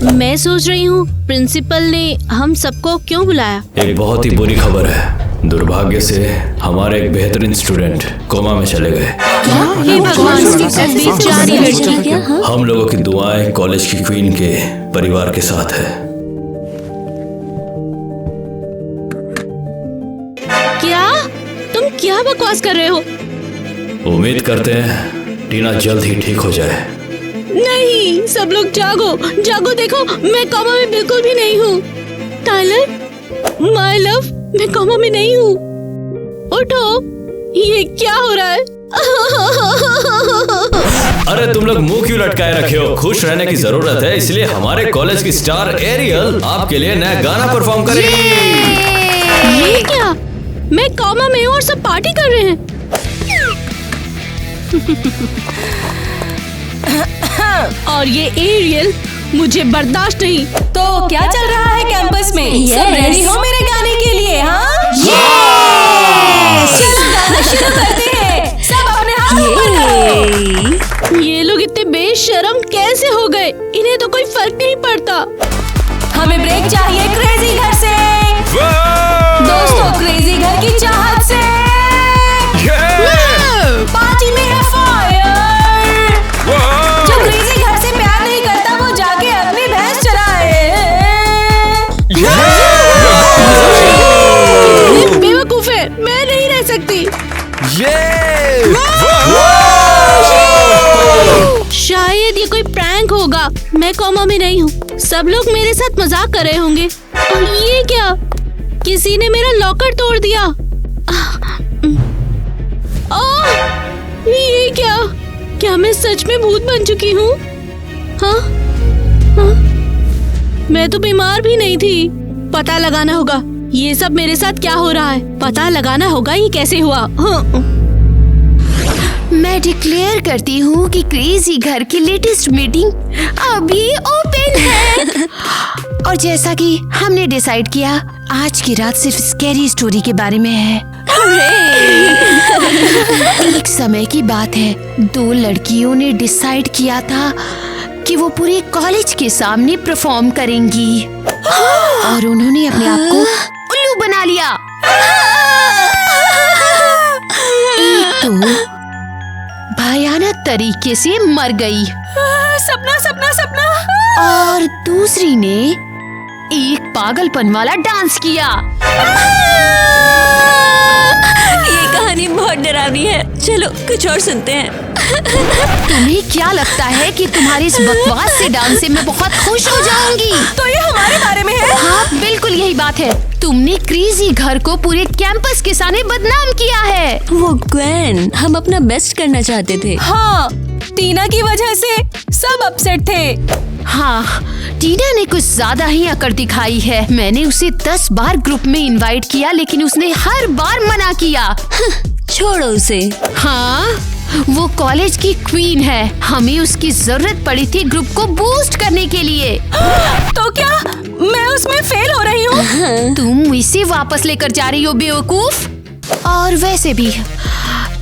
मैं सोच रही हूँ प्रिंसिपल ने हम सबको क्यों बुलाया। एक बहुत ही बुरी खबर है। दुर्भाग्य से हमारे एक बेहतरीन स्टूडेंट कोमा में चले गए। हे भगवान, बेचारी लड़की क्या। हम लोगों की दुआएं कॉलेज की क्वीन के परिवार के साथ है। क्या तुम क्या बकवास कर रहे हो? उम्मीद करते हैं टीना जल्द ही ठीक हो जाए। नहीं, सब लोग जागो जागो, देखो मैं कोमा में बिल्कुल भी नहीं हूँ। टाइलर, माय लव, मैं कोमा में नहीं हूँ। उठो, ये क्या हो रहा है? अरे तुम लोग मुंह क्यों लटकाए रखे हो? खुश रहने की जरूरत है, इसलिए हमारे कॉलेज की स्टार एरियल आपके लिए नया गाना परफॉर्म करेगी। ये क्या? मैं कोमा में हूँ और सब पार्टी कर रहे हैं। और ये एरियल मुझे बर्दाश्त नहीं। तो क्या चल रहा है कैंपस में? सब रेडी हो मेरे गाने के लिए? हाँ, चलो गाना शुरू करते हैं। सब अपने हाथ ऊपर करो। ये लोग इतने बेशर्म कैसे हो गए? इन्हें तो कोई फर्क नहीं पड़ता। हमें ब्रेक चाहिए क्रेजी घर से। दोस्तों, क्रेजी घर की चाहत से पार्टी में है फायर। जो क्रेजी घर से प्यार नहीं करता वो जाके अपनी भैंस चराए। बेवकूफ है, मैं नहीं रह सकती। शायद ये कोई प्रैंक होगा। मैं कोमा में नहीं हूँ। सब लोग मेरे साथ मजाक कर रहे होंगे। और ये क्या? किसी ने मेरा लॉकर तोड़ दिया। ये क्या मैं सच में भूत बन चुकी हूँ? हाँ? मैं तो बीमार भी नहीं थी। पता लगाना होगा ये सब मेरे साथ क्या हो रहा है। पता लगाना होगा ये कैसे हुआ। हाँ। मैं डिक्लेयर करती हूँ कि क्रेजी घर की लेटेस्ट मीटिंग अभी ओपन है। और जैसा कि हमने डिसाइड किया, आज की रात सिर्फ स्कैरी स्टोरी के बारे में है। एक समय की बात है, 2 लड़कियों ने डिसाइड किया था कि वो पूरे कॉलेज के सामने परफॉर्म करेंगी। और उन्होंने अपने आप को उल्लू बना लिया। एक तो भयानक तरीके से मर गई। सपना सपना सपना। और दूसरी ने एक पागलपन वाला डांस किया। ये कहानी बहुत डरावनी है। चलो कुछ और सुनते हैं। तुम्हें क्या लगता है कि तुम्हारी इस बकवास से डांस से मैं बहुत खुश हो जाऊंगी? तो ये हमारे बारे में है? हाँ, बिल्कुल यही बात है। तुमने क्रेजी घर को पूरे कैंपस के सामने बदनाम किया है। वो ग्वेन, हम अपना बेस्ट करना चाहते थे। हाँ, टीना की वजह से सब अपसेट थे। हाँ, टीना ने कुछ ज्यादा ही अकड़ दिखाई है। मैंने उसे 10 बार ग्रुप में इनवाइट किया, लेकिन उसने हर बार मना किया। छोड़ो उसे। हाँ, वो कॉलेज की क्वीन है। हमें उसकी जरूरत पड़ी थी ग्रुप को बूस्ट करने के लिए। तो क्या मैं उसमें फेल हो रही हूँ? तुम इसे वापस लेकर जा रही हो बेवकूफ। और वैसे भी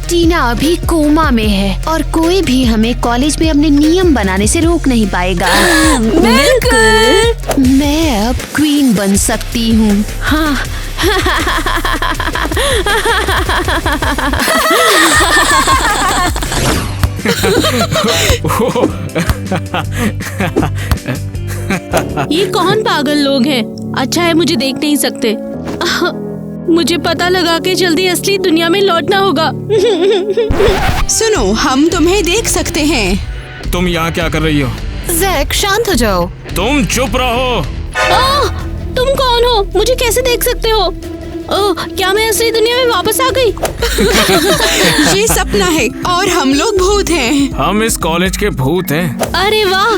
टीना अभी कोमा में है और कोई भी हमें कॉलेज में अपने नियम बनाने से रोक नहीं पाएगा। बिल्कुल। मैं अब क्वीन बन सकती हूँ। हाँ। ये कौन पागल लोग हैं? अच्छा है मुझे देख नहीं सकते। मुझे पता लगा के जल्दी असली दुनिया में लौटना होगा। सुनो, हम तुम्हें देख सकते हैं। तुम यहाँ क्या कर रही हो? जैक, शांत हो जाओ। तुम चुप रहो। तुम कौन हो? मुझे कैसे देख सकते हो? क्या मैं असली दुनिया में वापस आ गई? ये सपना है और हम लोग भूत हैं। हम इस कॉलेज के भूत हैं। अरे वाह,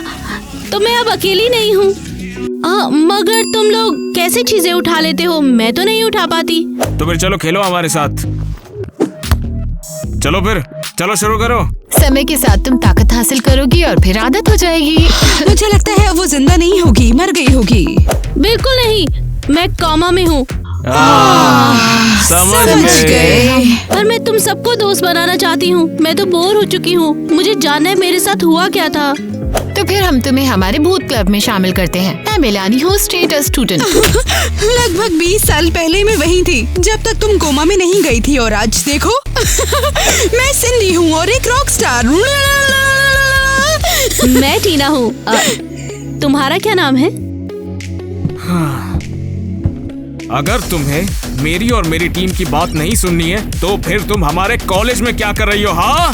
तो मैं अब अकेली नहीं हूँ। मगर तुम लोग कैसे चीजें उठा लेते हो? मैं तो नहीं उठा पाती। तो फिर चलो खेलो हमारे साथ। चलो फिर, चलो शुरू करो। समय के साथ तुम ताकत हासिल करोगी और फिर आदत हो जाएगी। मुझे लगता है वो जिंदा नहीं होगी, मर गई होगी। बिल्कुल नहीं, मैं कोमा में हूँ समझ गए। पर मैं तुम सबको दोस्त बनाना चाहती हूँ। मैं तो बोर हो चुकी हूँ। मुझे जानना है मेरे साथ हुआ क्या था। तो फिर हम तुम्हें हमारे भूत क्लब में शामिल करते हैं। मैं मिलानी हूँ, स्ट्रेट स्टूडेंट। लगभग 20 साल पहले मैं वहीं थी जब तक तुम कोमा में नहीं गई थी, और आज देखो मैं सिंडी हूँ और एक रॉक स्टार। मैं टीना हूँ। तुम्हारा क्या नाम है? अगर तुम्हें मेरी और मेरी टीम की बात नहीं सुननी है तो फिर तुम हमारे कॉलेज में क्या कर रही हो? हाँ,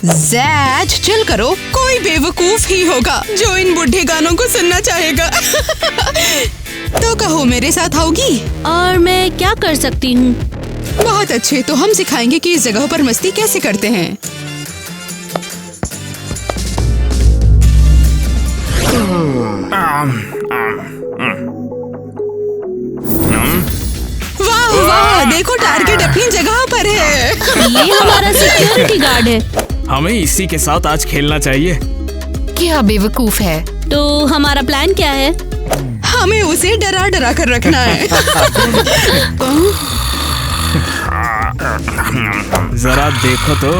ज़ैड चिल करो। कोई बेवकूफ ही होगा जो इन बुढ़े गानों को सुनना चाहेगा। तो कहो, मेरे साथ आओगी? और मैं क्या कर सकती हूँ? बहुत अच्छे, तो हम सिखाएंगे कि इस जगह पर मस्ती कैसे करते हैं। वाह वाह, देखो टारगेट अपनी जगह पर है। ये हमारा सिक्योरिटी गार्ड है। हमें इसी के साथ आज खेलना चाहिए। क्या बेवकूफ है। तो हमारा प्लान क्या है? हमें उसे डरा डरा कर रखना है। जरा देखो तो।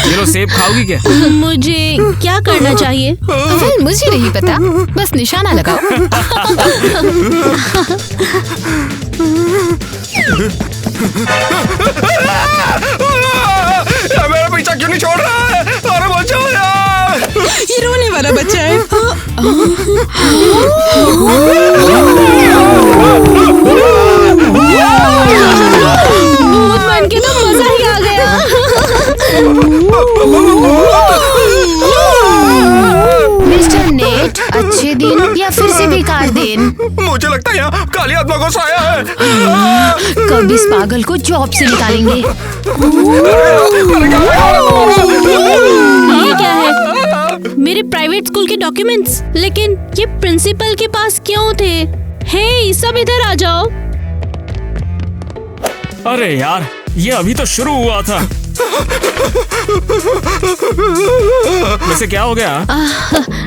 ये लो, सेब खाओगी क्या? मुझे क्या करना चाहिए? वेल, मुझे नहीं पता, बस निशाना लगाओ। मेरा पीछा क्यों नहीं छोड़ रहा है? अरे बचाओ यार! ये रोने वाला बच्चा है। भूत बन के तो मजा ही आ गया। मिस्टर नेट, अच्छे दिन या फिर से बेकार दिन? मुझे लगता है यहाँ काली आत्मा को साया है। कब इस पागल को जॉब से निकालेंगे? ये क्या है? मेरे प्राइवेट स्कूल के डॉक्यूमेंट्स। लेकिन ये प्रिंसिपल के पास क्यों थे? हे, सब इधर आ जाओ। अरे यार, ये अभी तो शुरू हुआ था। वैसे क्या हो गया?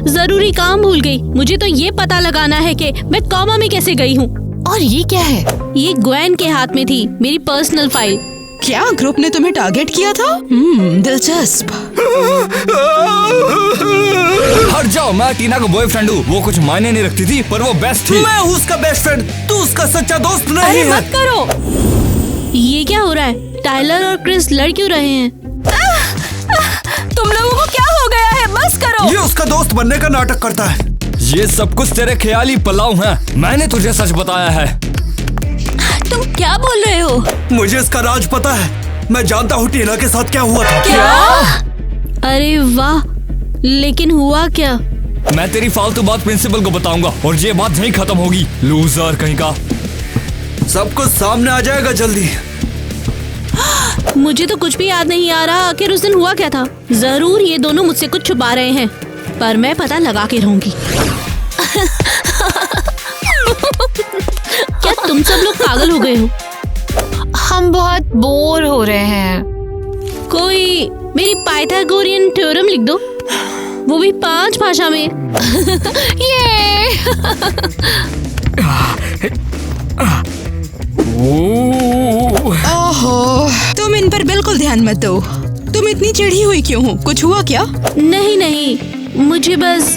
जरूरी काम भूल गई। मुझे तो ये पता लगाना है कि मैं कॉमा में कैसे गई हूँ। और ये क्या है? ये ग्वेन के हाथ में थी, मेरी पर्सनल फाइल। क्या ग्रुप ने तुम्हें टारगेट किया था? दिलचस्प। हट जाओ, मैं टीना का बॉयफ्रेंड हूँ। वो कुछ मायने नहीं रखती थी, पर वो बेस्ट थी। मैं हूँ उसका बेस्ट फ्रेंड, तू उसका सच्चा दोस्त नहीं अरे है। मत करो। ये क्या हो रहा है? टाइलर और क्रिस लड़ क्यों रहे हैं? तुम लोगों को क्या हो गया है? बस करो। ये उसका दोस्त बनने का नाटक करता है। ये सब कुछ तेरे ख्याली पलाव हैं। मैंने तुझे सच बताया है। तुम क्या बोल रहे हो? मुझे इसका राज पता है। मैं जानता हूँ टीना के साथ क्या हुआ था। क्या? अरे वाह, लेकिन हुआ क्या? मैं तेरी फालतू बात प्रिंसिपल को बताऊंगा और ये बात यहीं खत्म होगी। लूजर कहीं का। सब कुछ सामने आ जाएगा जल्दी। मुझे तो कुछ भी याद नहीं आ रहा आखिर उस दिन हुआ क्या था। जरूर ये दोनों मुझसे कुछ छुपा रहे हैं, पर मैं पता लगा के रहूंगी। क्या तुम सब लोग पागल हो गए हो? हम बहुत बोर हो रहे हैं। कोई मेरी पाइथागोरियन थ्योरम लिख दो, वो भी 5 भाषा में। ये ओहो, तुम इन पर बिल्कुल ध्यान मत दो। तुम इतनी चिढ़ी हुई क्यों हो? कुछ हुआ क्या? नहीं नहीं, मुझे बस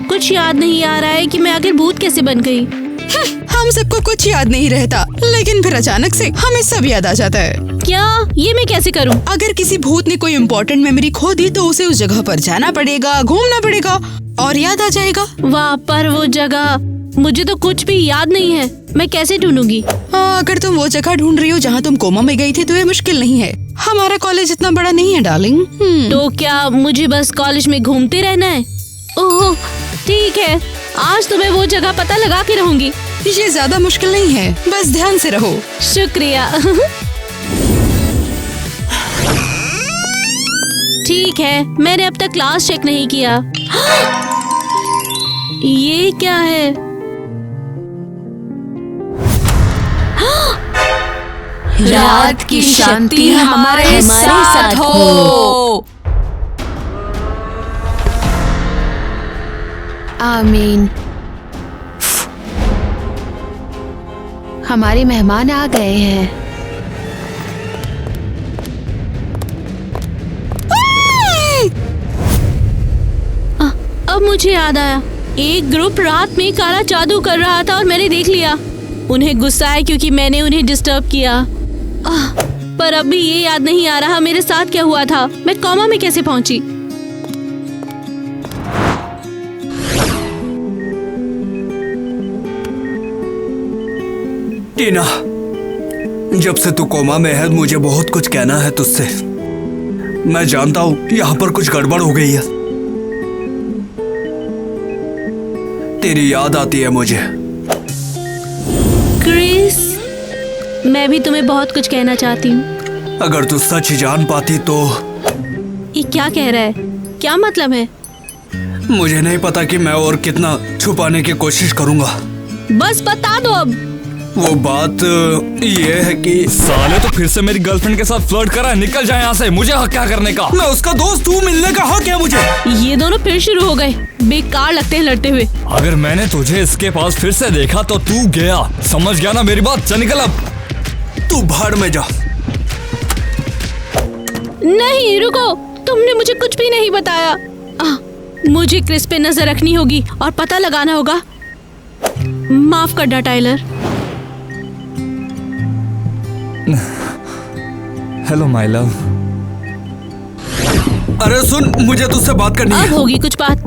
कुछ याद नहीं आ रहा है कि मैं आखिर भूत कैसे बन गई। हम सबको कुछ याद नहीं रहता, लेकिन फिर अचानक से हमें सब याद आ जाता है। क्या ये मैं कैसे करूं? अगर किसी भूत ने कोई इम्पोर्टेंट मेमोरी खो दी तो उसे उस जगह पर जाना पड़ेगा, घूमना पड़ेगा और याद आ जाएगा। वाह, पर वो जगह मुझे तो कुछ भी याद नहीं है। मैं कैसे ढूंढूंगी? अगर तुम वो जगह ढूंढ रही हो जहाँ तुम कोमा में गई थी तो ये मुश्किल नहीं है। हमारा कॉलेज इतना बड़ा नहीं है डार्लिंग। तो क्या मुझे बस कॉलेज में घूमते रहना है? ओह ठीक है, आज तो मैं वो जगह पता लगा के रहूंगी। ये ज्यादा मुश्किल नहीं है, बस ध्यान से रहो। शुक्रिया। ठीक है, मैंने अब तक क्लास चेक नहीं किया। ये क्या है? रात की शांति हमारे साथ हो। आमीन। हमारे मेहमान आ गए हैं। अब मुझे याद आया, एक ग्रुप रात में काला जादू कर रहा था और मैंने देख लिया। उन्हें गुस्सा है क्योंकि मैंने उन्हें डिस्टर्ब किया। पर अभी ये याद नहीं आ रहा मेरे साथ क्या हुआ था। मैं कोमा में कैसे पहुंची? टीना, जब से तू कोमा में है मुझे बहुत कुछ कहना है तुझसे। मैं जानता हूँ यहाँ पर कुछ गड़बड़ हो गई है। तेरी याद आती है मुझे। क्रिस, मैं भी तुम्हें बहुत कुछ कहना चाहती हूँ। अगर तू सच जान पाती तो। ये क्या कह रहा है? क्या मतलब है? मुझे नहीं पता कि मैं और कितना छुपाने की कोशिश करूंगा। बस बता दो अब। वो बात ये है कि साले तो फिर से मेरी गर्लफ्रेंड के साथ फ्लर्ट कर रहा है। निकल जाए यहाँ से, मुझे हक क्या करने का। मैं उसका दोस्त हूँ, मिलने का हक है मुझे। ये दोनों फिर शुरू हो गए। बेकार लगते हैं लड़ते हुए। अगर मैंने तुझे इसके पास फिर से देखा तो तू गया। समझ गया ना मेरी बात? चल निकल अब। तू भाड़ में जा। नहीं रुको, तुमने मुझे कुछ भी नहीं बताया। मुझे क्रिस पे नजर रखनी होगी और पता लगाना होगा। माफ करना टाइलर। Hello my love. अरे सुन, मुझे तुझसे बात करनी है। अब होगी कुछ बात।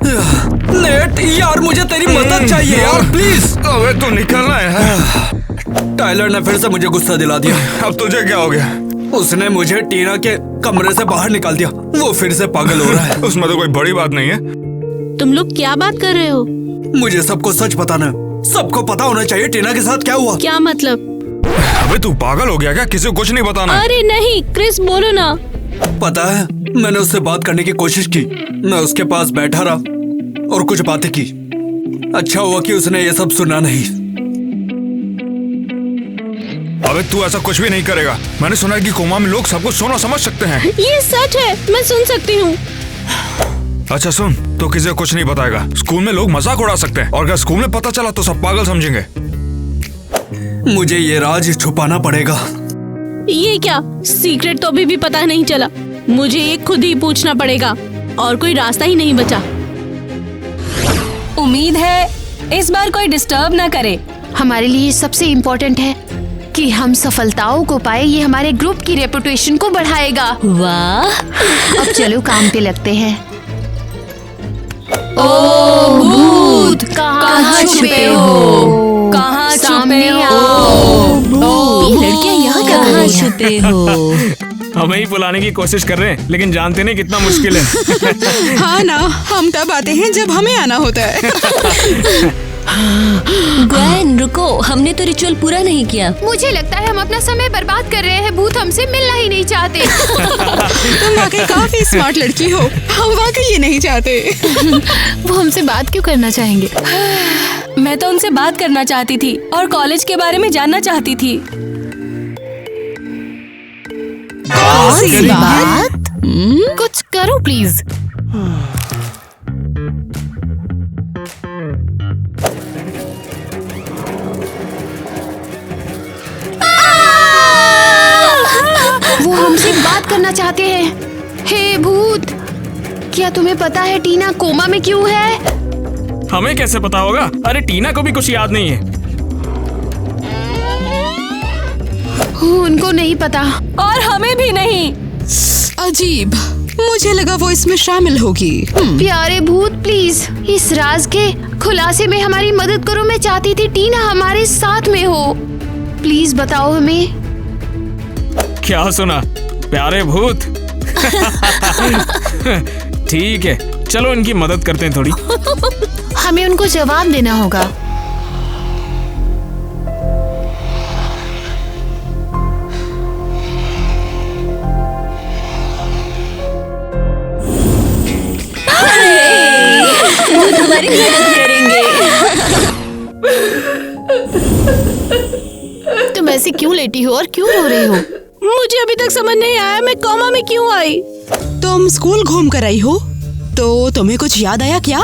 नेट यार, मुझे तेरी मदद चाहिए यार, प्लीज। अबे तू निकलना है। टाइलर ने फिर से मुझे गुस्सा दिला दिया। अब तुझे क्या हो गया? उसने मुझे टीना के कमरे से बाहर निकाल दिया। वो फिर से पागल हो रहा है। उसमें तो कोई बड़ी बात नहीं है। तुम लोग क्या बात कर रहे हो? मुझे सबको सच बताना। सबको पता होना चाहिए टीना के साथ क्या हुआ। क्या मतलब? अबे तू पागल हो गया क्या? किसी को कुछ नहीं बताना। अरे नहीं क्रिस, बोलो ना। पता है, मैंने उससे बात करने की कोशिश की। मैं उसके पास बैठा रहा और कुछ बातें की। अच्छा हुआ कि उसने ये सब सुना नहीं। अबे तू ऐसा कुछ भी नहीं करेगा। मैंने सुना है कि कोमा में लोग सब कुछ सुना समझ सकते हैं। ये सच है, मैं सुन सकती हूँ। अच्छा सुन, तो किसी को कुछ नहीं बताएगा। स्कूल में लोग मजाक उड़ा सकते हैं और अगर स्कूल में पता चला तो सब पागल समझेंगे। मुझे ये राज छुपाना पड़ेगा। ये क्या सीक्रेट तो अभी भी पता नहीं चला। मुझे ये खुद ही पूछना पड़ेगा और कोई रास्ता ही नहीं बचा। उम्मीद है इस बार कोई डिस्टर्ब ना करे। हमारे लिए सबसे इम्पोर्टेंट है कि हम सफलताओं को पाए। ये हमारे ग्रुप की रेपुटेशन को बढ़ाएगा। वाह। अब चलो काम पे लगते हैं। ओ भूत, कहाँ छुपे हो? कहाँ छुपे सामने हो? ये लड़कियां यहाँ क्या कर रही हैं? छुपे हो? हमें ही बुलाने की कोशिश कर रहे हैं, लेकिन जानते नहीं कितना मुश्किल है। हाँ ना, हम तब आते हैं जब हमें आना होता है। ग्वेन रुको, हमने तो रिचुअल पूरा नहीं किया। मुझे लगता है हम अपना समय बर्बाद कर रहे हैं। भूत हमसे मिलना ही नहीं चाहते। तुम वाकई काफी स्मार्ट लड़की हो। हम वाकई ये नहीं चाहते। वो हमसे बात क्यों करना चाहेंगे? मैं तो उनसे बात करना चाहती थी और कॉलेज के बारे में जानना चाहती थी। कौन सी बात? कुछ करो प्लीज। वो हमसे बात करना चाहते हैं। हे भूत, क्या तुम्हें पता है टीना कोमा में क्यों है? हमें कैसे पता होगा? अरे टीना को भी कुछ याद नहीं है। उनको नहीं पता और हमें भी नहीं। अजीब, मुझे लगा वो इसमें शामिल होगी। प्यारे भूत, प्लीज इस राज के खुलासे में हमारी मदद करो। मैं चाहती थी टीना हमारे साथ में हो। प्लीज बताओ हमें। क्या सुना प्यारे भूत? ठीक है, चलो इनकी मदद करते हैं थोड़ी। हमें उनको जवाब देना होगा। हमारी मदद तुम ऐसे क्यों लेटी हो और क्यों रो रही हो? मुझे अभी तक समझ नहीं आया मैं कोमा में क्यों आई। तुम स्कूल घूम कर आई हो तो तुम्हें कुछ याद आया क्या?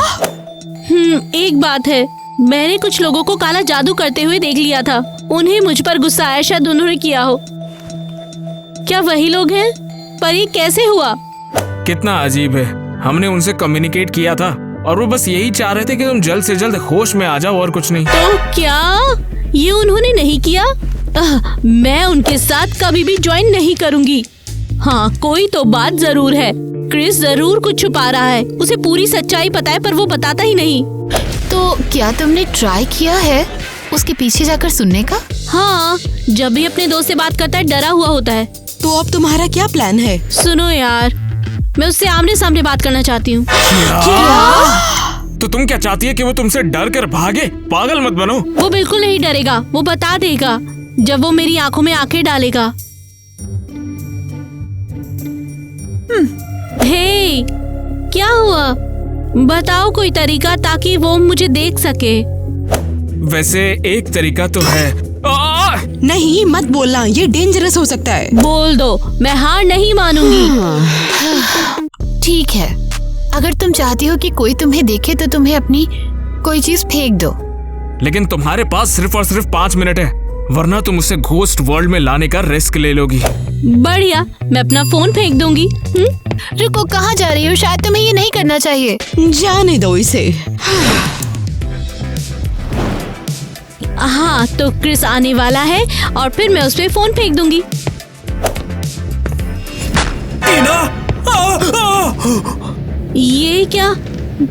एक बात है, मैंने कुछ लोगों को काला जादू करते हुए देख लिया था। उन्हें मुझ पर गुस्सा आया, शायद उन्होंने किया हो। क्या वही लोग हैं? पर ये कैसे हुआ? कितना अजीब है, हमने उनसे कम्युनिकेट किया था और वो बस यही चाह रहे थे कि तुम जल्द से जल्द होश में आ जाओ और कुछ नहीं। तो क्या ये उन्होंने नहीं किया? मैं उनके साथ कभी भी ज्वाइन नहीं करूंगी। हाँ, कोई तो बात जरूर है। क्रिस जरूर कुछ छुपा रहा है। उसे पूरी सच्चाई पता है पर वो बताता ही नहीं। तो क्या तुमने ट्राई किया है उसके पीछे जाकर सुनने का? हाँ, जब भी अपने दोस्त से बात करता है डरा हुआ होता है। तो अब तुम्हारा क्या प्लान है? सुनो यार, मैं उससे आमने सामने बात करना चाहती हूँ। तो तुम क्या चाहती है कि वो तुमसे डर कर भागे? पागल मत बनो। वो बिल्कुल नहीं डरेगा, वो बता देगा जब वो मेरी आंखों में आंखें डालेगा। हे, क्या हुआ? बताओ कोई तरीका ताकि वो मुझे देख सके। वैसे एक तरीका तो है। नहीं, मत बोलना, ये डेंजरस हो सकता है। बोल दो, मैं हार नहीं मानूंगी। ठीक है, अगर तुम चाहती हो कि कोई तुम्हें देखे तो तुम्हें अपनी कोई चीज फेंक दो। लेकिन तुम्हारे पास सिर्फ और सिर्फ 5 मिनट है, वरना तुम उसे घोस्ट वर्ल्ड में लाने का रिस्क ले लोगी। बढ़िया, मैं अपना फोन फेंक दूंगी। रुको, कहाँ जा रही हो? शायद तुम्हें ये नहीं करना चाहिए। जाने दो इसे। हाँ, तो क्रिस आने वाला है और फिर मैं उस पे फोन फेंक दूंगी। ये क्या?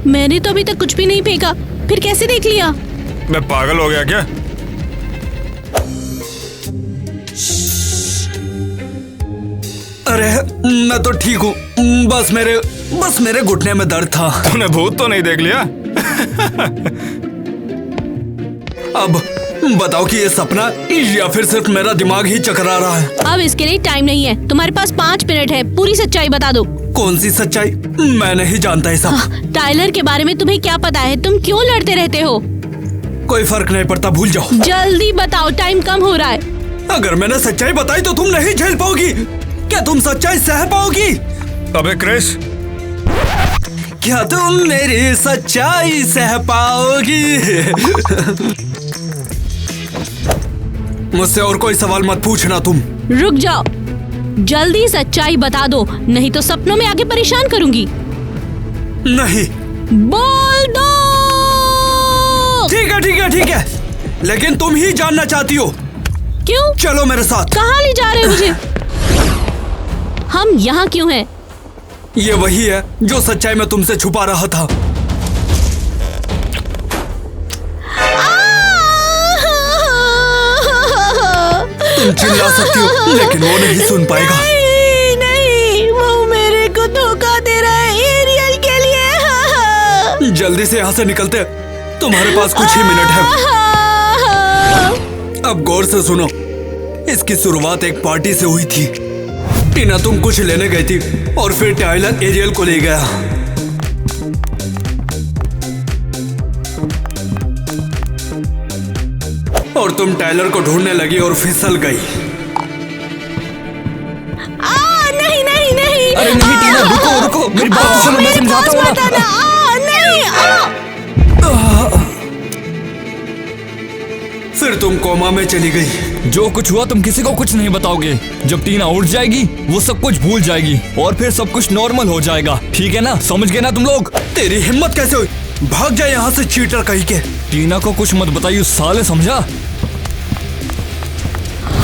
मैंने तो अभी तक कुछ भी नहीं फेंका, फिर कैसे देख लिया? मैं पागल हो गया क्या? अरे मैं तो ठीक हूँ, बस मेरे घुटने में दर्द था। तूने भूत तो नहीं देख लिया? अब बताओ कि ये सपना या फिर सिर्फ मेरा दिमाग ही चकरा रहा है। अब इसके लिए टाइम नहीं है, तुम्हारे पास 5 मिनट है। पूरी सच्चाई बता दो। कौन सी सच्चाई? मैं नहीं जानता ये सब। टाइलर के बारे में तुम्हें क्या पता है? तुम क्यों लड़ते रहते हो? कोई फर्क नहीं पड़ता, भूल जाओ। जल्दी बताओ, टाइम कम हो रहा है। अगर मैंने सच्चाई बताई तो तुम नहीं झेल पाओगी। क्या तुम सच्चाई सह पाओगी? अबे क्रिस, क्या तुम मेरी सच्चाई सह पाओगी? मुझसे और कोई सवाल मत पूछना तुम। रुक जाओ, जल्दी सच्चाई बता दो, नहीं तो सपनों में आगे परेशान करूंगी। नहीं। बोल दो। ठीक है, लेकिन तुम ही जानना चाहती हो। क्यों? चलो मेरे साथ। कहाँ ले जा रहे हो मुझे? हम यहाँ क्यों हैं? ये वही है जो सच्चाई मैं तुमसे छुपा रहा था। तुम चिल्ला सकती हो, लेकिन वो नहीं सुन पाएगा। नहीं, वो मेरे को धोखा दे रहा है एरियल के लिए। जल्दी से यहाँ से निकलते, तुम्हारे पास कुछ ही मिनट है। अब गौर से सुनो, इसकी शुरुआत एक पार्टी से हुई थी। टीना तुम कुछ लेने गई थी और फिर टाइलर एरियल को ले गया। और तुम टाइलर को ढूंढने लगी और फिसल गई। नहीं। अरे नहीं टीना, रुको, मेरी बात सुनो, मैं समझाता हूँ ना। फिर तुम कोमा में चली गई। जो कुछ हुआ तुम किसी को कुछ नहीं बताओगे। जब टीना उठ जाएगी वो सब कुछ भूल जाएगी और फिर सब कुछ नॉर्मल हो जाएगा। ठीक है ना? समझ गए ना तुम लोग? तेरी हिम्मत कैसे हुई? भाग जाए यहाँ से, चीटर कहीं के। टीना को कुछ मत बताइए उस साले, समझा?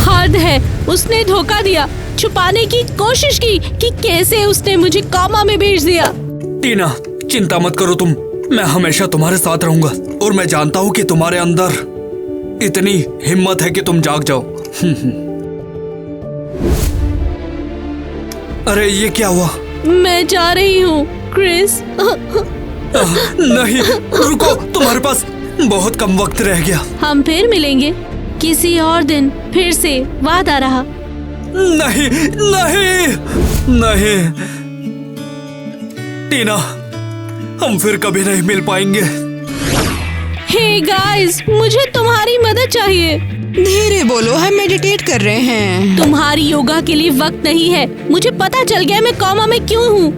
हद है, उसने धोखा दिया। छुपाने की कोशिश की कि कैसे उसने मुझे कोमा में भेज दिया। टीना चिंता मत करो तुम, मैं हमेशा तुम्हारे साथ रहूंगा और मैं जानता हूँ कि तुम्हारे अंदर इतनी हिम्मत है कि तुम जाग जाओ। अरे ये क्या हुआ? मैं जा रही हूँ क्रिस। नहीं रुको, तुम्हारे पास बहुत कम वक्त रह गया। हम फिर मिलेंगे किसी और दिन, फिर से वादा रहा। नहीं टीना, हम फिर कभी नहीं मिल पाएंगे। हे गाइस, मुझे तुम्हारी मदद चाहिए। धीरे बोलो, हम मेडिटेट कर रहे हैं। तुम्हारी योगा के लिए वक्त नहीं है। मुझे पता चल गया मैं कोमा में क्यों हूँ।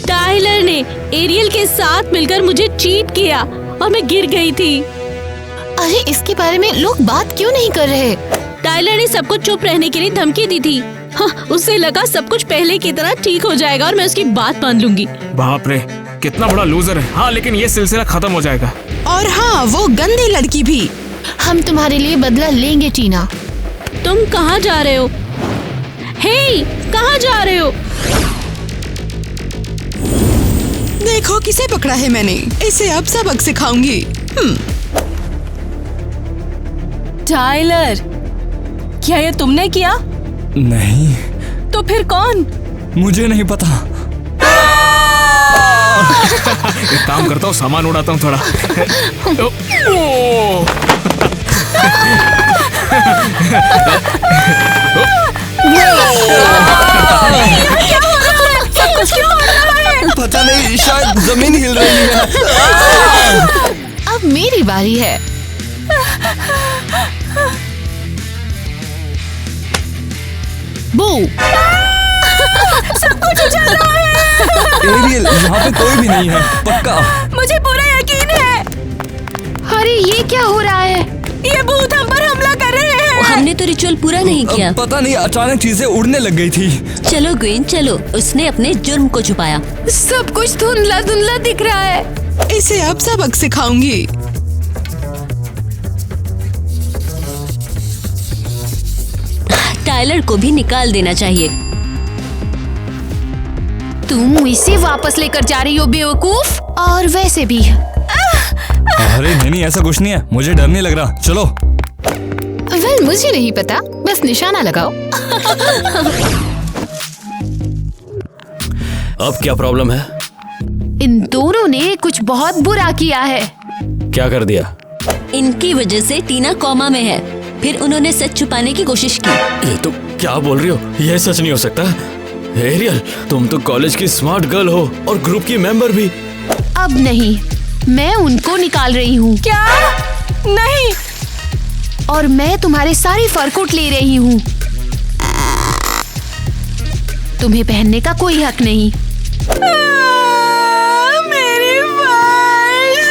टाइलर ने एरियल के साथ मिलकर मुझे चीट किया और मैं गिर गई थी। अरे इसके बारे में लोग बात क्यों नहीं कर रहे? टाइलर ने सबको चुप रहने के लिए धमकी दी थी। हाँ, उससे लगा सब कुछ पहले की तरह ठीक हो जाएगा और मैं उसकी बात मान लूंगी। बाप रे, कितना बड़ा लूजर है। हाँ, लेकिन ये सिलसिला खत्म हो जाएगा। और हाँ, वो गंदी लड़की भी। हम तुम्हारे लिए बदला लेंगे टीना। तुम कहाँ जा रहे हो? हे, कहाँ जा रहे हो? देखो किसे पकड़ा है मैंने। इसे अब सबक सिखाऊंगी। टाइलर, क्या ये तुमने किया? नहीं, तो फिर कौन? मुझे नहीं पता। एक काम करता हूँ, सामान उड़ाता हूँ थोड़ा। ओ! पता नहीं, शायद जमीन हिल रही है। अब मेरी बारी है। बू, सब कुछ उछल रहा है। एरियल, यहाँ पे कोई भी नहीं है, पक्का। मुझे पूरा यकीन है। अरे ये क्या हो रहा है? ये भूत हम पर हमला कर रहे हैं। हमने तो रिचुअल पूरा नहीं किया। पता नहीं, अचानक चीजें उड़ने लग गई थी। चलो ग्वेन चलो, उसने अपने जुर्म को छुपाया। सब कुछ धुंधला धुंधला दिख रहा है। इसे अब सबक सिखाऊंगी। टाइलर को भी निकाल देना चाहिए। तुम इसे वापस लेकर जा रही हो बेवकूफ। और वैसे भी अरे नहीं, ऐसा कुछ नहीं है, मुझे डर नहीं लग रहा। चलो। वेल, मुझे नहीं पता, बस निशाना लगाओ। अब क्या प्रॉब्लम है? इन दोनों ने कुछ बहुत बुरा किया है। क्या कर दिया? इनकी वजह से टीना कोमा में है। फिर उन्होंने सच छुपाने की कोशिश की। ये तो क्या बोल रही हो? यह सच नहीं हो सकता। एरियल, तुम तो कॉलेज की स्मार्ट गर्ल हो और ग्रुप की मेंबर भी। अब नहीं, मैं उनको निकाल रही हूँ। क्या? नहीं। और मैं तुम्हारे सारे फर कोट ले रही हूँ। तुम्हें पहनने का कोई हक नहीं। मेरी पर्स।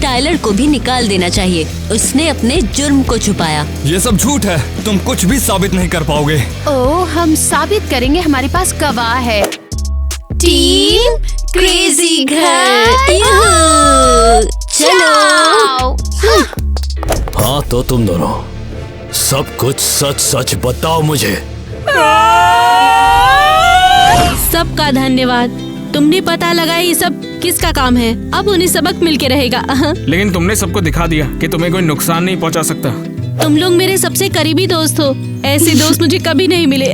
टाइलर को भी निकाल देना चाहिए। उसने अपने जुर्म को छुपाया। ये सब झूठ है, तुम कुछ भी साबित नहीं कर पाओगे। ओ, हम साबित करेंगे, हमारे पास गवाह है। टीम क्रेजी घर। चलो। हाँ तो तुम दोनों सब कुछ सच सच बताओ मुझे। सबका धन्यवाद। तुमने पता लगा ये सब किसका काम है। अब उन्हें सबक मिलके रहेगा। लेकिन तुमने सबको दिखा दिया कि तुम्हें कोई नुकसान नहीं पहुंचा सकता। तुम लोग मेरे सबसे करीबी दोस्त हो। ऐसे दोस्त मुझे कभी नहीं मिले।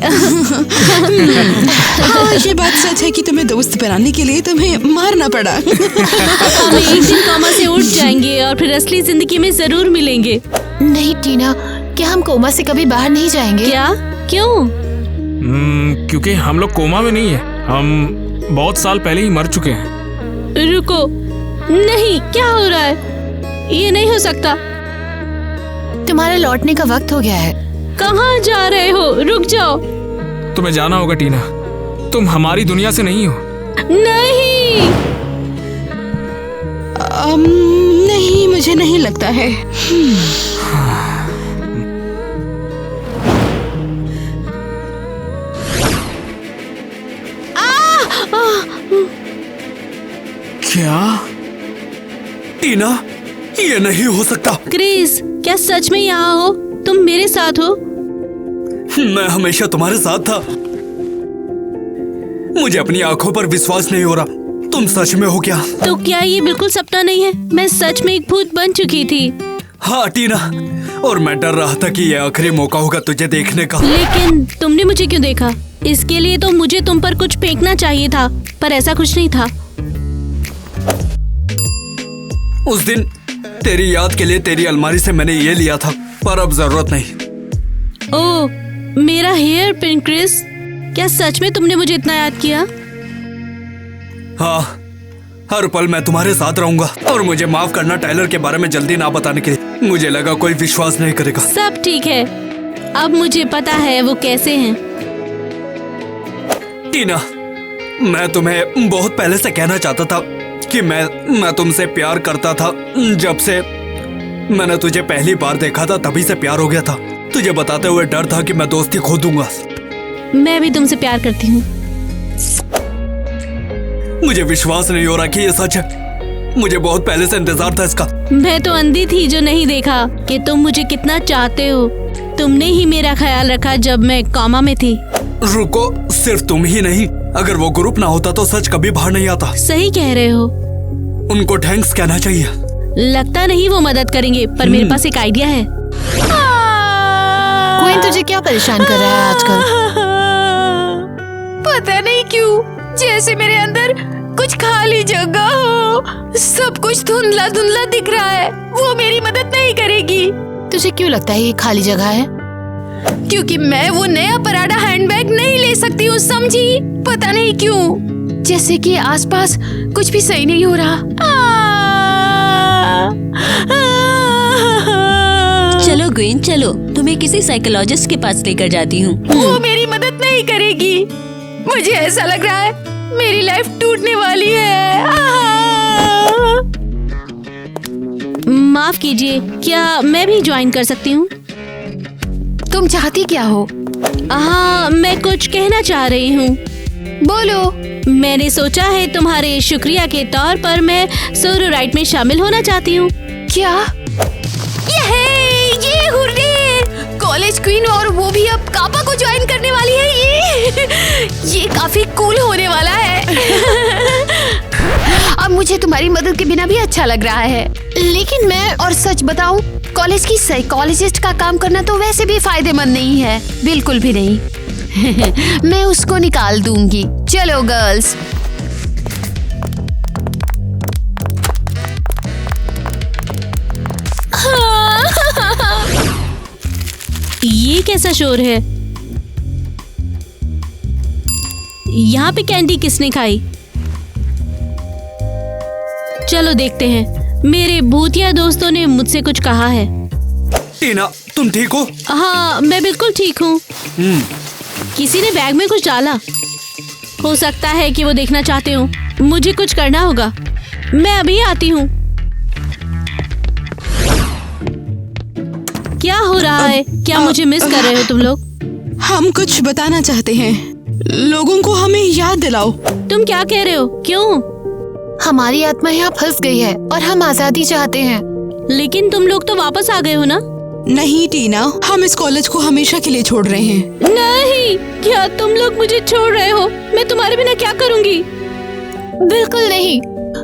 हाँ, ये बात सच है कि तुम्हें दोस्त बनाने के लिए तुम्हें मारना पड़ा। हम एक दिन कोमा से उठ जाएंगे और फिर असली जिंदगी में जरूर मिलेंगे। नहीं टीना, क्या हम कोमा से कभी बाहर नहीं जाएंगे? क्या? क्यों? क्योंकि हम लोग कोमा में नहीं है। हम बहुत साल पहले ही मर चुके हैं। रुको, नहीं, क्या हो रहा है? ये नहीं हो सकता। तुम्हारे लौटने का वक्त हो गया है। कहाँ जा रहे हो? रुक जाओ। तुम्हें जाना होगा टीना, तुम हमारी दुनिया से नहीं हो। नहीं। नहीं, मुझे नहीं लगता है। क्या? टीना, ये नहीं हो सकता। क्रिस, क्या सच में यहाँ हो? तुम मेरे साथ हो? मैं हमेशा तुम्हारे साथ था। मुझे अपनी आंखों पर विश्वास नहीं हो रहा। तुम सच में हो क्या? तो क्या ये बिल्कुल सपना नहीं है? मैं सच में एक भूत बन चुकी थी। हाँ टीना, और मैं डर रहा था कि ये आखिरी मौका होगा तुझे देखने का। लेकिन तुमने मुझे क्यों देखा? इसके लिए तो मुझे तुम पर कुछ फेंकना चाहिए था, पर ऐसा कुछ नहीं था। उस दिन तेरी याद के लिए तेरी अलमारी से मैंने ये लिया था, पर अब जरूरत नहीं। ओह, मेरा हेयर पिन। क्रिस, क्या सच में तुमने मुझे इतना याद किया? हाँ, हर पल मैं तुम्हारे साथ रहूंगा। और मुझे माफ करना टाइलर के बारे में जल्दी ना बताने के लिए। मुझे लगा कोई विश्वास नहीं करेगा। सब ठीक है, अब मुझे पता है वो कैसे हैं। टीना, मैं तुम्हें बहुत पहले से कहना चाहता था कि मैं तुमसे प्यार करता था। जब से मैंने तुझे पहली बार देखा था तभी से प्यार हो गया था। तुझे बताते हुए डर था कि मैं दोस्ती खो दूंगा। मैं भी तुमसे प्यार करती हूँ। मुझे विश्वास नहीं हो रहा कि ये सच है। मुझे बहुत पहले से इंतजार था इसका। मैं तो अंधी थी जो नहीं देखा कि तुम मुझे कितना चाहते हो। तुमने ही मेरा ख्याल रखा जब मैं कोमा में थी। रुको, सिर्फ तुम ही नहीं, अगर वो ग्रुप ना होता तो सच कभी बाहर नहीं आता। सही कह रहे हो। उनको थैंक्स कहना चाहिए। लगता नहीं वो मदद करेंगे, पर मेरे पास एक आइडिया है। क्वीन तुझे क्या परेशान कर रहा है आजकल? पता नहीं क्यों, जैसे मेरे अंदर कुछ खाली जगह हो। सब कुछ धुंधला धुंधला दिख रहा है। वो मेरी मदद नहीं करेगी। तुझे क्यों लगता है ये खाली जगह है? क्योंकि मैं वो नया पराडा हैंडबैग नहीं ले सकती हूँ, समझी? पता नहीं क्यों, जैसे कि आसपास कुछ भी सही नहीं हो रहा। चलो ग्वीन, चलो तुम्हें किसी साइकोलॉजिस्ट के पास लेकर जाती हूँ। वो मेरी मदद नहीं करेगी। मुझे ऐसा लग रहा है मेरी लाइफ टूटने वाली है। माफ कीजिए, क्या मैं भी ज्वाइन कर सकती हूँ? तुम चाहती क्या हो? हाँ, मैं कुछ कहना चाह रही हूँ। बोलो। मैंने सोचा है तुम्हारे शुक्रिया के तौर पर मैं सोरोराइट में शामिल होना चाहती हूँ। क्या? ये हुर्रे! कॉलेज क्वीन और वो भी अब कापा को ज्वाइन करने वाली है। ये काफी कूल होने वाला है। अब मुझे तुम्हारी मदद के बिना भी अच्छा लग रहा है। लेकिन मैं और सच बताऊं, कॉलेज की साइकोलॉजिस्ट का काम करना तो वैसे भी फायदेमंद नहीं है, बिल्कुल भी नहीं। मैं उसको निकाल दूंगी। चलो गर्ल्स। ये कैसा शोर है? यहाँ पे कैंडी किसने खाई? चलो देखते हैं। मेरे भूतिया दोस्तों ने मुझसे कुछ कहा है। टीना, तुम ठीक हो? हाँ, मैं बिल्कुल ठीक हूँ। किसी ने बैग में कुछ डाला। हो सकता है कि वो देखना चाहते हो। मुझे कुछ करना होगा। मैं अभी आती हूँ। क्या हो रहा है? क्या मुझे मिस कर रहे हो तुम लोग? हम कुछ बताना चाहते हैं। लोगों को हमें याद दिलाओ। तुम क्या कह रहे हो? क्यों? हमारी आत्मा यहाँ फंस गई है और हम आजादी चाहते हैं। लेकिन तुम लोग तो वापस आ गए हो ना? नहीं टीना, हम इस कॉलेज को हमेशा के लिए छोड़ रहे हैं। नहीं, क्या तुम लोग मुझे छोड़ रहे हो? मैं तुम्हारे बिना क्या करूँगी? बिल्कुल नहीं,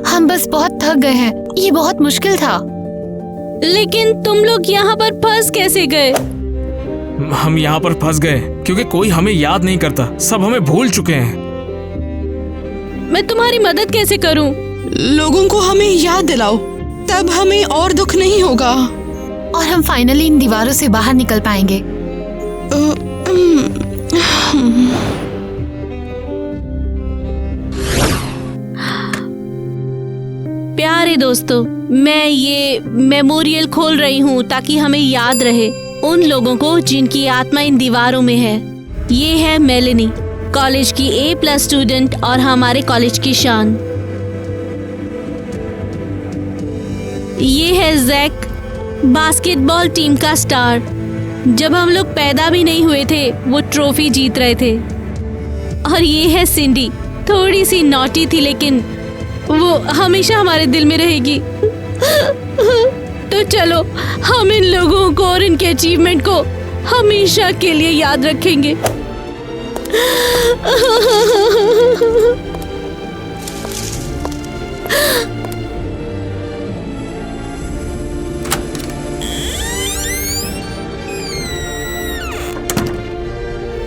हम बस बहुत थक गए हैं। ये बहुत मुश्किल था। लेकिन तुम लोग यहाँ पर फंस कैसे गए? हम यहाँ पर फंस गए क्योंकि कोई हमें याद नहीं करता। सब हमें भूल चुके हैं। मैं तुम्हारी मदद कैसे करूं? लोगों को हमें याद दिलाओ, तब हमें और दुख नहीं होगा। और हम फाइनली इन दीवारों से बाहर निकल पाएंगे। प्यारे दोस्तों, मैं ये मेमोरियल खोल रही हूँ ताकि हमें याद रहे उन लोगों को जिनकी आत्मा इन दीवारों में है। ये है मेलेनी, कॉलेज की A+ स्टूडेंट और हमारे कॉलेज की शान। ये है जैक, बास्केटबॉल टीम का स्टार। जब हम लोग पैदा भी नहीं हुए थे वो ट्रॉफी जीत रहे थे। और ये है सिंडी, थोड़ी सी नॉटी थी लेकिन वो हमेशा हमारे दिल में रहेगी। तो चलो हम इन लोगों को और इनके अचीवमेंट को हमेशा के लिए याद रखेंगे।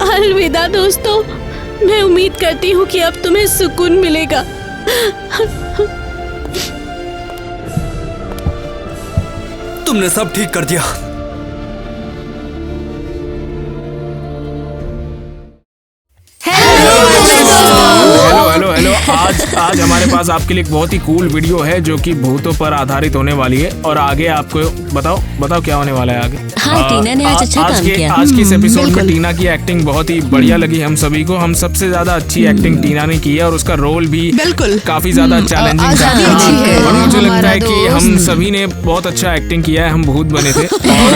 अलविदा दोस्तों, मैं उम्मीद करती हूँ कि अब तुम्हें सुकून मिलेगा। तुमने सब ठीक कर दिया। Hello hello hello. आज हमारे पास आपके लिए एक बहुत ही कूल वीडियो है जो कि भूतों पर आधारित होने वाली है। और आगे आपको बताओ क्या होने वाला है आगे। हाँ, टीना ने आज अच्छा काम किया। आज के इस एपिसोड में टीना की एक्टिंग बहुत ही बढ़िया लगी हम सभी को। हम सबसे ज्यादा अच्छी एक्टिंग टीना ने की है और उसका रोल भी बिल्कुल काफी ज्यादा चैलेंजिंग था। और मुझे लगता है कि हम सभी ने बहुत अच्छा एक्टिंग किया है। हम भूत बने थे और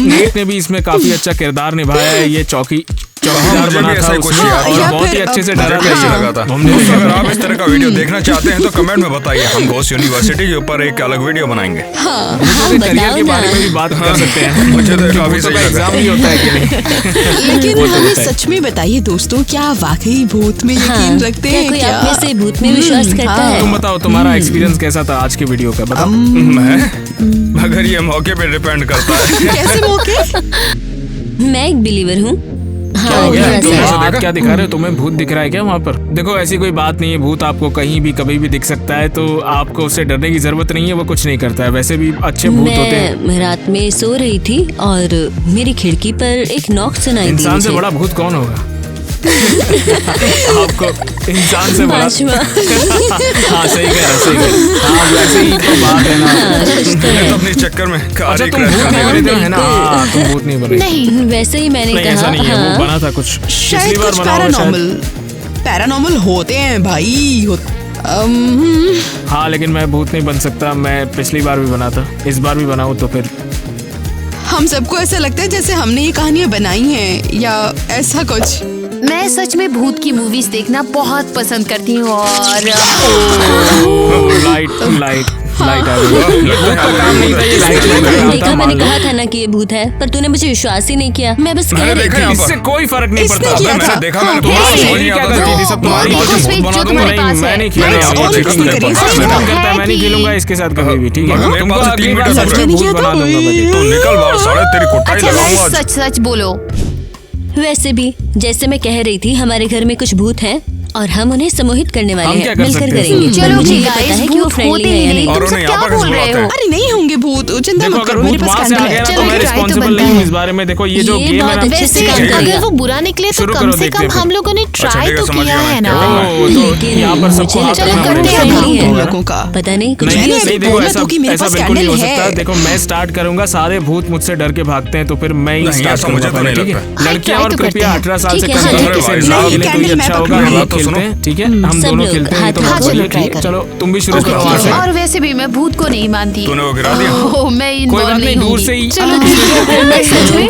नेट ने भी इसमें काफी अच्छा किरदार निभाया है। ये चौकीदार बना था उसमें और बहुत ही अच्छे से डरा लगा था। अगर आप इस तरह का वीडियो देखना चाहते हैं तो कमेंट में बताइए, हम घोष यूनिवर्सिटी के ऊपर एक अलग वीडियो बनाएंगे। करियर के बारे में भी बात कर सकते हैं। मुझे तो काफी सही लगा। एग्जाम ही होता है कि नहीं। लेकिन हमें सच में बताइए दोस्तों, क्या वाकई भूत में यकीन रखते हैं कोई क्या? आप में से भूत में विश्वास करता है? तुम बताओ तुम्हारा एक्सपीरियंस कैसा था आज के वीडियो का, बताओ। मैं अगर ये मौके पे डिपेंड करता है। कैसे मौके? मैं एक बिलीवर हूँ। क्या हो गया? तुम हाथ क्या दिखा रहे हो? तुम्हें भूत दिख रहा है क्या वहाँ पर? देखो ऐसी कोई बात नहीं है, भूत आपको कहीं भी कभी भी दिख सकता है, तो आपको उससे डरने की जरूरत नहीं है। वो कुछ नहीं करता है, वैसे भी अच्छे भूत होते हैं। मैं रात में सो रही थी और मेरी खिड़की पर एक नॉक सुनाई दी। इंसान से बड़ा भूत कौन होगा? आपको इंसान से बड़ा। हाँ सही कह रहे। हाँ वैसे ही तो बात है ना। तो अपने चक्कर में अच्छा तुम भूत नहीं बने थे, है ना? तुम भूत नहीं बने। नहीं वैसे ही मैंने कहा। ऐसा नहीं है, वो बना था कुछ शायद कुछ पैरानॉर्मल होते हैं भाई। हाँ लेकिन मैं भूत नहीं बन सकता। मैं पिछली बार भी बना था, इस बार भी बनाऊँ तो फिर हम सबको ऐसा लगता है जैसे हमने ये कहानियाँ बनाई हैं या ऐसा कुछ। मैं सच में भूत की मूवीज देखना बहुत पसंद करती हूँ और लाइट आ गई। देखा, मैंने कहा था ना कि ये भूत है, पर तूने मुझे विश्वास ही नहीं किया। मैं बस कह रही थी। इससे कोई फर्क नहीं पड़ता। मैंने देखा, मैंने मैं नहीं खेलूंगा इसके साथ कभी भी, ठीक है? तुमको अगली बार सच में भूत बना दूंगा मैं। तो निकल बाहर, साले तेरी कुटाई लगाऊंगा। सच बोलो। वैसे भी जैसे मैं कह रही थी, हमारे घर में कुछ भूत हैं और हम उन्हें सम्मोहित करने वाले हैं। मिलकर करेंगे। चलो मुझे जी ये पता है गाइस, कि वो भूत फ्रेंडली होते है ही या नहीं। नहीं। तुम सब क्या बोल रहे हो? अरे नहीं होंगे भूत, चिंता मत करो, मेरे पास कैंडल है। तो मैं रिस्पॉन्सिबल नहीं हूँ इस बारे में। देखो ये जो ये गेम है बहुत ना, अच्छे से वैसे काम करेगा। अगर वो बुरा निकले तो शुरू कम करो, से देखते कम हैं हम लोगों ने ट्राई ठीक है, तो समझ किया गया है मैं। ना। लेकिन यहाँ पर सबको हाथ मुझे रखना लगता है पड़ेगा। कि तुम है। लोगों का पता नहीं कुछ नहीं भी हो नहीं सकता देखो बोला ऐसा तो कि मेरे ऐसा पास बिल्कुल नहीं हो कैंडल सकता। है। देखो मैं स्टार्ट करूंगा, सारे भूत मुझसे डर के भागते हैं, तो फिर मैं ही नहीं, स्टार्ट ऐसा मुझे करूंगा तो नहीं पहले, ठीक है? लगता। लड़कियां try और तो करते कृपया हैं। 18 साल से ठीक है, कम हाँ, उम्र के ठीक है। इंसान के लिए तो ये नहीं, अच्छा मैं होगा। पकड़ हम लूंगी। लोग तो खेलते सुनो। हैं, ठीक है? हम सब दोनों लोग खेलते हैं, तो हाथ बहुत हाथ बढ़िया, try ठीक है? करो। चलो तुम भी शुरू करो वहाँ से। और वैसे भी मैं भूत को नहीं मानती। तूने वो गिरा दिया। ओह, मैं कोई इन्वॉल्व बात नहीं, नहीं दूर से होंगी। ही। चलो सच में।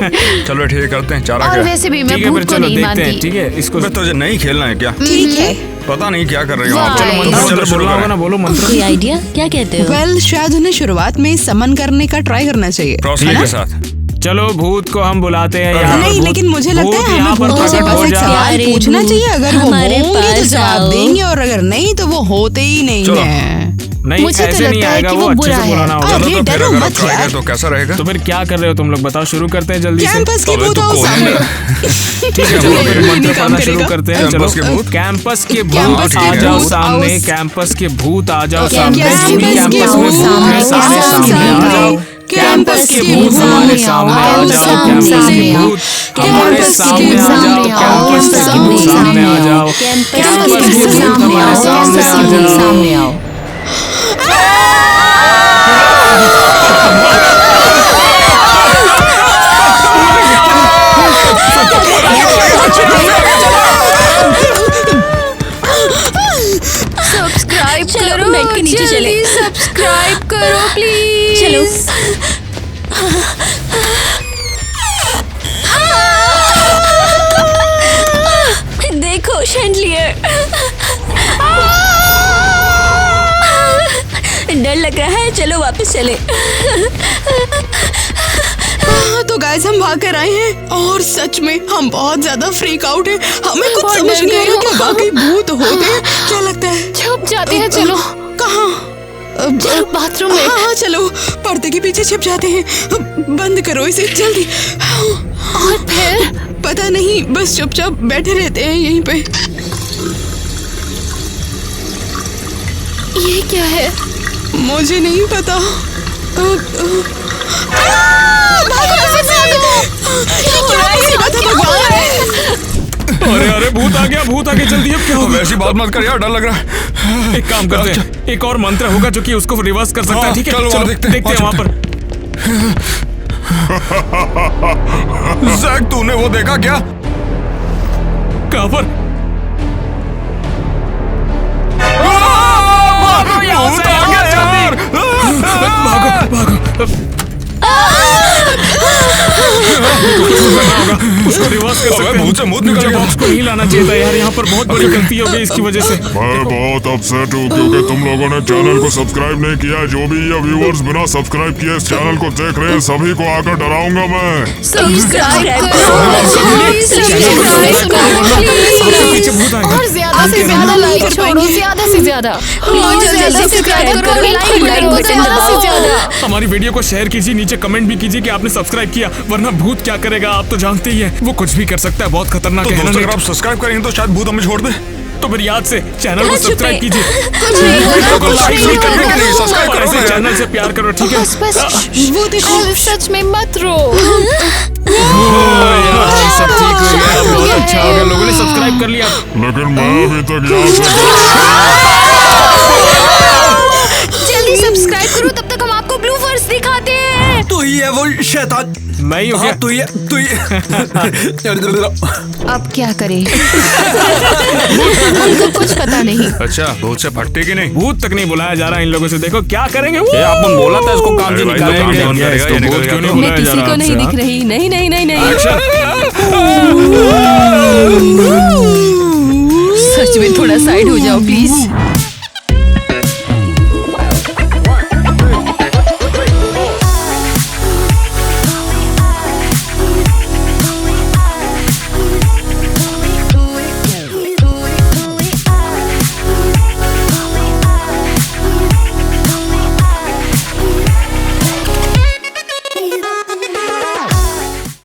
चलो ठीक है, करते हैं। चारा और क्या? वैसे भी ठीक मैं है फिर भूत को चलो नहीं देखते हैं, मानती। ठीक है? इसको बे तुझे नहीं खेलना है क्या? ठीक है। पता नहीं क्या कर रही हो आप। चलो, तुम मंत्र चलो शुरू बोलना होगा ना, करें। बोलो मंत्र। कोई आइडिया क्या कहते हो? वेल शायद उन्हें शुरुआत में समन करने का ट्राई करना चाहिए। प्रोसेस के साथ चलो भूत को हम बुलाते हैं यहाँ पर। नहीं भूत- लेकिन मुझे लगता भूत है यहाँ हमें पर भूतों से प्रकट हो बस एक जाए। सवाल प्यारे पूछना भूत, चाहिए। अगर वो हमारे होंगे तो पास जवाब आओ। देंगे और अगर नहीं तो वो होते ही नहीं चलो। है। नहीं मुझे तो ऐसे नहीं लगता है आएगा, कि वो वो अच्छे बुरा से है। बुलाना होगा। अरे चलो तो फिर डरो अगर मत आप ट्राई यार। करें तो कैसा रहेगा? तो फिर क्या कर रहे हो तुम लोग, बताओ। शुरू करते हैं जल्दी से। कैंपस के अबे भूत तू आओ कौन सामने। है? ठीक है चलो फिर मंत्र नहीं काम पढ़ना शुरू करेगा। करते हैं। चलो कैंपस के भूत? कैंपस के कैंपस भूत के आ जाओ भूत सामने। आओ। कैंपस के भूत आ जाओ कैंपस सामने। के जो भी भूत कैंपस में भूत सामने, हैं सारे सामने सामने आ जाओ। कैंपस के भूत भूत हमारे सामने सामने आ आओ, जाओ। सामने कैंपस के आओ। भूत हमारे कैंपस के सामने भूत आ जाओ। सामने आओ, कैंपस के भूत सामने आ जाओ। कैंपस कैंपस के के भूत भूत हमारे सामने आ जाओ। सामने आओ। सब्सक्राइब चलो, करो, बेड के नीचे चले। जल्दी सब्सक्राइब करो प्लीज। चलो। देखो शैंडलियर, डर लग रहा है। चलो वापस चले। तो गाइस हम भाग कर आए हैं और सच में हम बहुत ज्यादा फ्रीक आउट है। हमें कुछ बहुत समझ डर नहीं आ गई रहा हूँ। कि वाकई भूत होते हैं। क्या लगता है? छुप जाते हैं। चलो कहाँ? चलो बाथरूम में। हाँ हाँ चलो, पर्दे के पीछे छिप जाते हैं। बंद करो इसे जल्दी। और फिर पता नहीं, बस चुपचाप बैठे रहते हैं यहीं पे। ये क्या है? मुझे नहीं पता। भागो, ऐसे भागो। ये क्या मुसीबत है भगवान? अरे अरे अरे भूत आ गया जल्दी। अब क्या होगा? ऐसी बात मत कर यार, डर लग रहा है। एक काम करते हैं, एक और मंत्र होगा जो कि उसको रिवर्स कर सकता है। ठीक है, चलो वहाँ देखते हैं वहाँ पर। जैक, तूने वो देखा क्या? कहाँ पर? भूत आ गया यार! भागो। उसको रिवर्स कर सकते हैं। भूत से भूत निकल गया। बॉक्स को नहीं लाना चाहिए था यार, यहाँ पर बहुत बड़ी गलती हो गई इसकी वजह से। मैं बहुत अपसेट हूँ क्योंकि तुम लोगों ने चैनल को सब्सक्राइब नहीं किया। जो भी ये व्यूअर्स बिना सब्सक्राइब किए इस चैनल को देख रहे हैं, सभी को आकर डराऊंगा मैं। पीछे भूत आएगा। और ज्यादा से ज्यादा लाइक छोड़ो, ज्यादा से ज्यादा सब्सक्राइब करो, लाइक करो, ज्यादा से ज्यादा। हमारी वीडियो को शेयर कीजिए, नीचे कमेंट भी कीजिए कि आपने सब्सक्राइब किया, वरना भूत क्या करेगा आप तो जानते ही हैं। वो कुछ भी कर सकता है, बहुत खतरनाक है। अगर आप सब्सक्राइब करेंगे तो शायद भूत हमें छोड़ दे। तो फिर याद से चैनल को सब्सक्राइब कीजिए। चैनल से प्यार करो, ठीक है? वो देखो, सच में मत रो। सब ठीक हो गया, बहुत अच्छा हो गया, लोगों ने सब्सक्राइब कर लिया। लेकिन मैं अभी तक यहाँ से जल्दी सब्सक्राइब करो, तब तक हम आपको ब्लू वर्स दिखाते हैं। तू ही है वो शैतान। मैं ही हूँ क्या? तू ही अब क्या करें? हमको कुछ पता नहीं। अच्छा, भूत से फटते कि नहीं? भूत तक नहीं बुलाया जा रहा है इन लोगों से। देखो क्या करेंगे वो। आपने बोला था इसको काम से निकालेंगे। मैं किसी को नहीं दिख रही। नहीं। सच में थोड़ा साइड हो जाओ प्लीज।